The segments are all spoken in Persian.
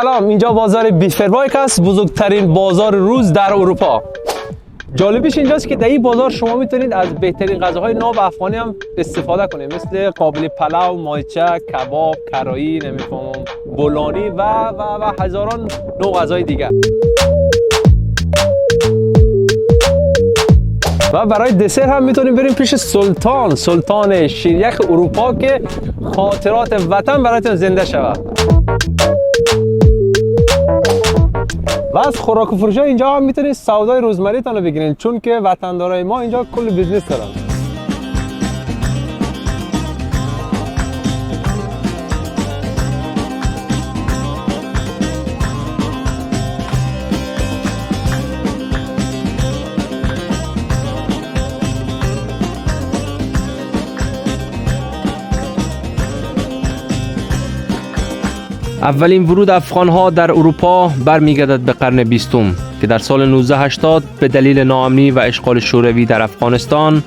سلام، اینجا بازار بیفروایک است، بزرگترین بازار روز در اروپا. جالبیش اینجاست که در این بازار شما میتونید از بهترین غذاهای ناب افغانی هم استفاده کنید، مثل قابلی پلو، مایچه، کباب، کرایی، نمیفهمم بولانی و هزاران نوع غذای دیگر. و برای دسر هم میتونیم بریم پیش سلطان شیریخ اروپا که خاطرات وطن برایتون زنده شود. و از خوراک و فروش‌ها اینجا هم میتونید سودای روزمریتان رو بگیرین، چون که وطندارای ما اینجا کل بیزنس دارن. اولین ورود افغان‌ها در اروپا برمیگردد به قرن 20 که در سال 1980 به دلیل ناامنی و اشغال شوروی در افغانستان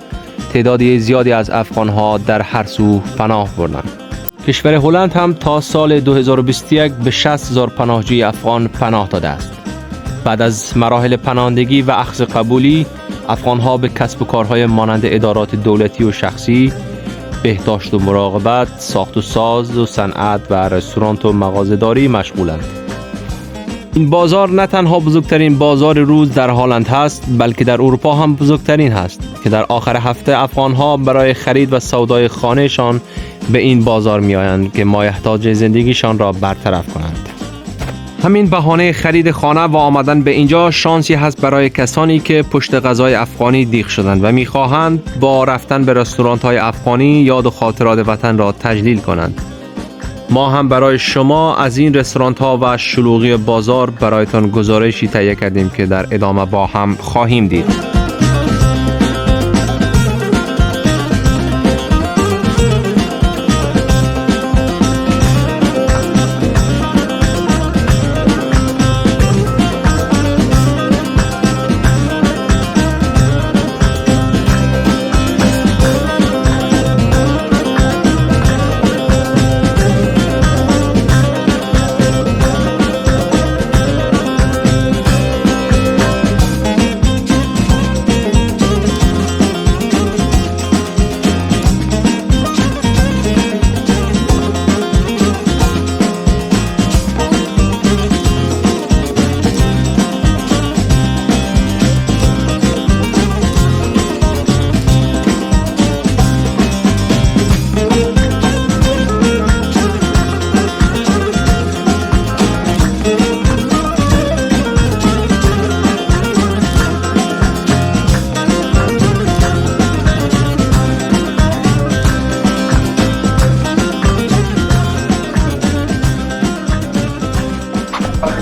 تعدادی زیادی از افغان‌ها در هر سو پناه بردند. کشور هلند هم تا سال 2021 به 60,000 پناهجوی افغان پناه داده است. بعد از مراحل پناهندگی و اخذ قبولی، افغان‌ها به کسب و کارهای مانند ادارات دولتی و شخصی، بهداشت و مراقبت، ساخت و ساز و صنعت و رستوران و مغازه‌داری مشغولند. این بازار نه تنها بزرگترین بازار روز در هلند هست، بلکه در اروپا هم بزرگترین هست که در آخر هفته افغان‌ها برای خرید و سودای خانه‌شان به این بازار می‌آیند که مایحتاج زندگیشان را برطرف کنند. همین بهانه خرید خانه و آمدن به اینجا شانسی هست برای کسانی که پشت غذای افغانی دیغ شدند و می‌خواهند با رفتن به رستوران‌های افغانی یاد و خاطرات وطن را تجلیل کنند. ما هم برای شما از این رستوران‌ها و شلوغی بازار برایتان گزارشی تهیه کردیم که در ادامه با هم خواهیم دید.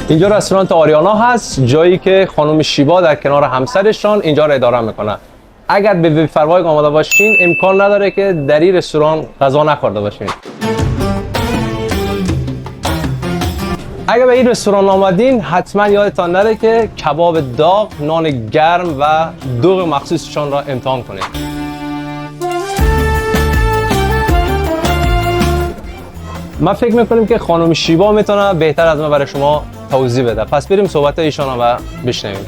اینجا رستوران آریانا هست، جایی که خانم شیبا در کنار همسرشان اینجا را اداره میکنه. اگر به بیفروایک آماده باشین امکان نداره که در این رستوران غذا نخورده باشین. اگر به این رستوران آمدین حتما یادتان نره که کباب داغ، نان گرم و دوغ مخصوصشان را امتحان کنید. من فکر میکنم که خانم شیبا میتونه بهتر از من برای شما توضیح بده. پس بریم صحبت ایشان رو بشنویم.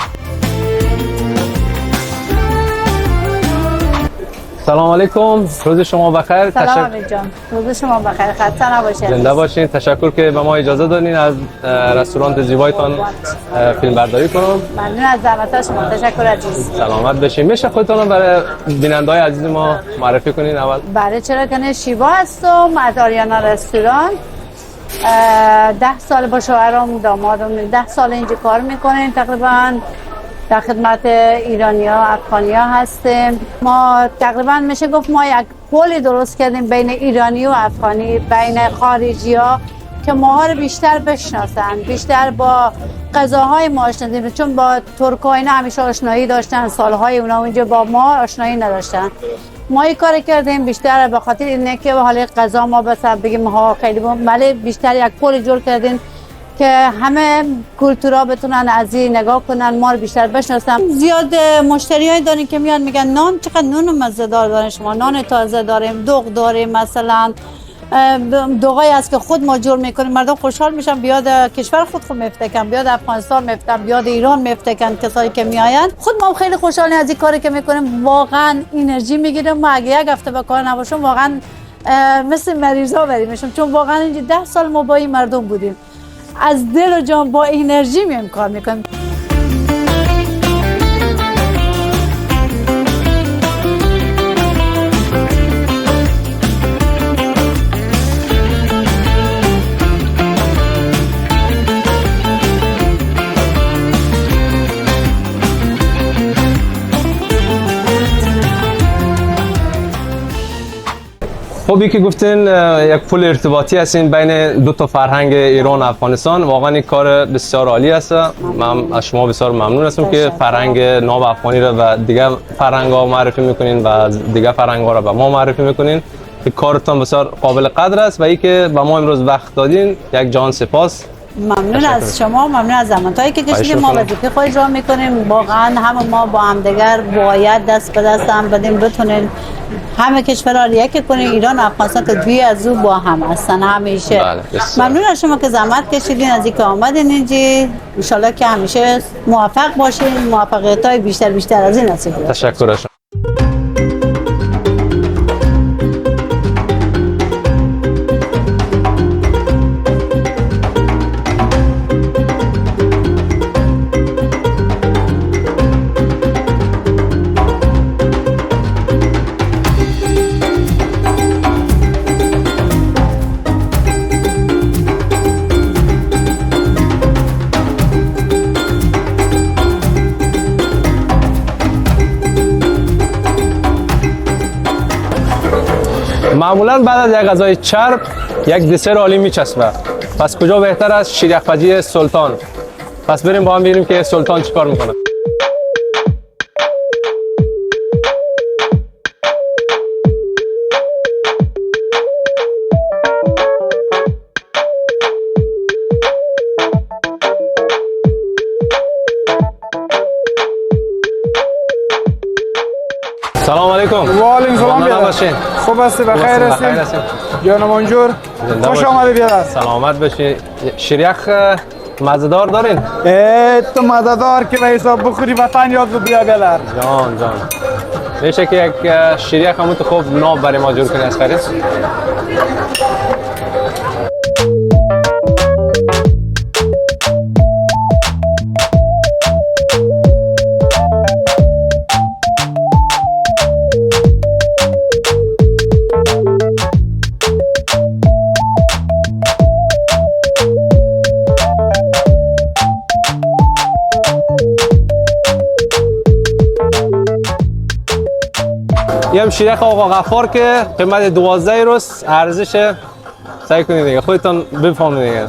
سلام علیکم، روز شما بخیر. سلام علیکم جان، روز شما بخیر، خسته نباشید. زنده باشین. تشکر که به ما اجازه دادین از رستوران زیبایتان فیلم برداری کنم. ممنون از زحمت شما، تشکر عزیز. سلامت باشین. میشه خودتون برای بیننده‌های عزیز ما معرفی کنین اول؟ بله چرا که نه، شیبا هستم از آریانا رستوران. 10 سال با شوهرم دامادم 10 سال اینجا کار میکنیم. تقریبا در خدمت ایرانیا افغانیا هستیم. ما تقریبا میشه گفت ما یک پل درست کردیم بین ایرانی و افغانی، بین خارجی ها که ماها رو بیشتر بشناسن، بیشتر با غذاهای ما آشنا، چون با ترک‌ها اینا همیشه آشنایی داشتن، سالهای اونا اونجا با ما آشنایی نداشتن. ما این کار کردیم بیشتر به خاطر اینه که حالا غذا ما بس بگیم ها خیلی ولی بیشتر یک پل جور کردیم که همه کلتورا بتونن از این نگاه کنن، ما رو بیشتر بشناسن. زیاد مشتریای داریم که میان میگن نان چقدر نون مزه دار دارین شما، نان تازه داریم، دوغ داریم، مثلا دوغای است که خود ما جور میکنیم، مردم خوشحال میشن، بیاد کشور خود میفتکن، بیاد افغانستان میفتن، بیاد ایران میفتکن. کسایی که میآیند خود ما خیلی خوشحالیم از این کاری که میکنیم. واقعا انرژی میگیریم. ما اگه یک هفته به کار نباشم واقعا مثل مریضا بریمشم، چون واقعا اینجا 10 سال ما با این مردم بودیم، از دل و جان با انرژی میم کار میکنیم. خب که گفتین یک پل ارتباطی هستین بین دو تا فرهنگ ایران و افغانستان، واقعا این کار بسیار عالی است. من از شما بسیار ممنون هستم که فرهنگ ناب افغانی را و دیگر فرهنگ ها معرفی میکنین و از دیگر فرهنگ ها را به ما معرفی میکنین. این کارتان بسیار قابل قدر است و ای که به ما امروز وقت دادین، یک جان سپاس. ممنون از شما، ممنون از زحمتایی که کشیدیم. ما وظیفه خود اجرا میکنیم. واقعا همه ما با هم دیگر باید دست به دست هم بدیم، بتونیم همه کشورها رو یکی کنیم. ایران و افغانستان که دوی از او با هم هستن همیشه. ممنون از شما که زحمت کشیدین، از اینکه آمدین اینجا. ان شاءالله که همیشه موفق باشین، موفقیت‌های بیشتر از این نصیب بشه. تشکر از شما. معمولا بعد از یک غذای چرب یک دسر عالی میچسبه. پس کجا بهتر از شیریخ‌پزی سلطان. پس بریم با هم ببینیم که سلطان چیکار میکنه. سلام علیکم. و علیکم سلام بیادر. خوب هستی؟ بخیر هستی؟ جانم منجور. خوش آمدی بیادر. سلامت باشی. شیریخ مزه‌دار دارین؟ تو مزه‌دار که به حساب بخوری وطن یاد رو بیا بیادر. جان میشه که یک شیریخ همون تو خوب ناب برای ما جور کنی از خرید؟ یم شیریخ آقا غفار که قیمت 12 روز ارزش سعی کنید دیگه خودتون بفهمید دیگه.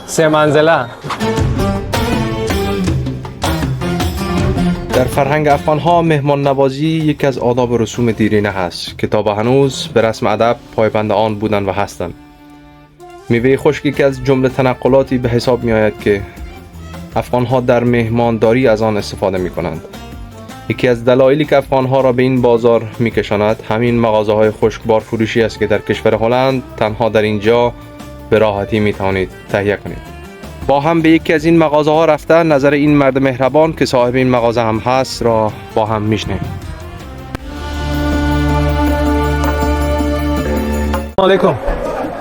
3 منزله. در فرهنگ افغان‌ها مهمان نوازی یکی از آداب و رسوم دیرینه هست که تا به هنوز به رسم ادب پایبند آن بودن و هستند. میوه خشک یکی از جمله تنقلاتی به حساب می آید که افغان‌ها در مهمانداری از آن استفاده می کنند. یکی از دلایلی که افغان‌ها را به این بازار می‌کشاند همین مغازه‌های خشکبار فروشی است که در کشور هلند تنها در اینجا به راحتی می‌توانید تهیه کنید. با هم به یکی از این مغازه‌ها رفته نظر این مرد مهربان که صاحب این مغازه هم هست را با هم می‌شنویم. سلام علیکم.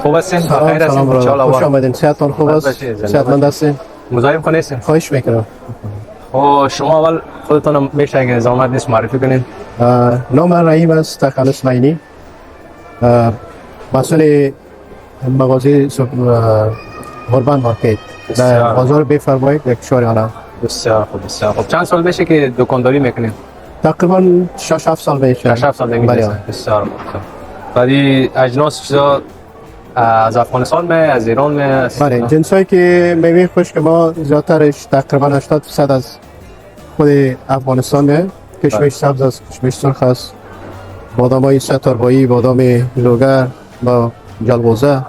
خوب هستین؟ بخیر هستین؟ ان شاء الله. خوش آمدین. صحتتون خوب است؟ صحتمند هستین؟ مزاحم کنید؟ خواهش می‌کنم. شما اول خودتون میشه اگه زحمت نیست معرفی کنید. نام من رحیم است تخلص معینی، مسئول مغازه قربان مارکت در بازار بفرمایید یک شارعانه. بسیار خوب. چند سال میشه که دکانداری میکنید؟ تقریبا 6-7 سال میشه. 6-7 سال دیگه. بسیار خوب. بعدی اجناس چیزا از افغانستان می از ایران می؟ بله، جنسایی که میوه خشک ما زیادترش تقریبا 80% از خود افغانستان می. کشمش سبز است، کشمش سرخ است، بادامای ستاربایی، بادام لوگر با جلغوزه.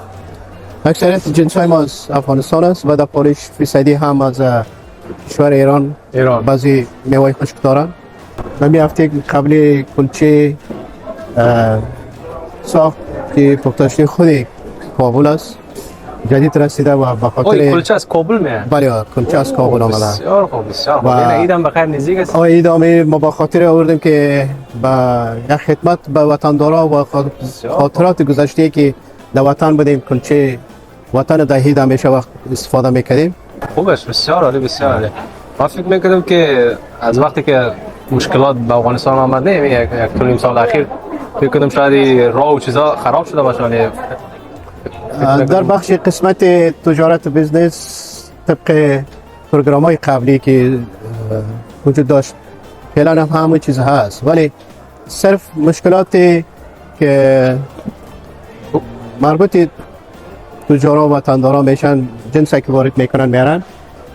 اکثریت جنسای ما از افغانستان است و در 5% هم از کشور ایران بعضی میوه خشک دارن. من می هفته قبل کلچه ساخت که پختاشی خود کابل است، جدید رسیده و به اوی خاطر کلچه از کابل میاد. بله کلچه از کابل آمده. بسیار خوب بسیار خوب. و- این عیدم بخیر نزدیک است. عید ما به خاطر آوردیم که با یک خدمت به وطندارا و خاطرات گذشته که در وطن بودیم کلچه وطن در عید همیشه وقت استفاده میکردیم. خوبش بسیار عالی بسیار عالی. من فکر میکردم که از وقتی که مشکلات به افغانستان آمد نه یک دو نیم سال اخیر فکر کردم شاید راه و چیزا خراب شده باشه ولی در بخش قسمت تجارت و بیزنس طبق پروگرام های قبلی که وجود داشت فعلا هم همون چیز هست، ولی صرف مشکلاتی که مربوط تجارا و وطندارا میشن جنسی که وارد میکنن میارن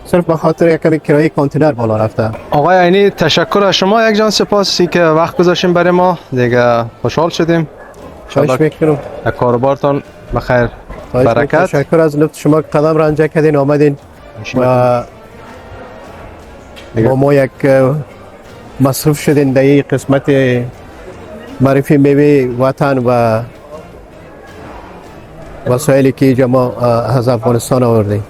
صرف به خاطر یک کمی کرایه کانتینر بالا رفته. آقای عینی تشکر از شما یک جان سپاسی که وقت گذاشتین برای ما دیگه خوشحال شدیم. خواهش میکنم. یک کاروبارتان بخیر برکت. تشکر از لطف شما که قدم رنجه کردین آمدین و با ما یک مصروف شدین در این قسمت معرفی میوه وطن و وسایلی که جمع از افغانستان آوردیم.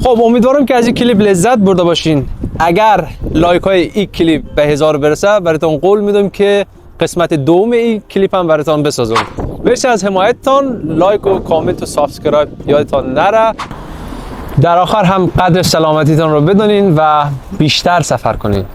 خب امیدوارم که از این کلیپ لذت برده باشین. اگر لایک های این کلیپ به 1000 برسه براتون قول میدم که قسمت دوم این کلیپ هم براتون بسازم. مرسی از حمایتتان. لایک و کامنت و سابسکرایب یادتان نره. در آخر هم قدر سلامتیتان رو بدونین و بیشتر سفر کنین.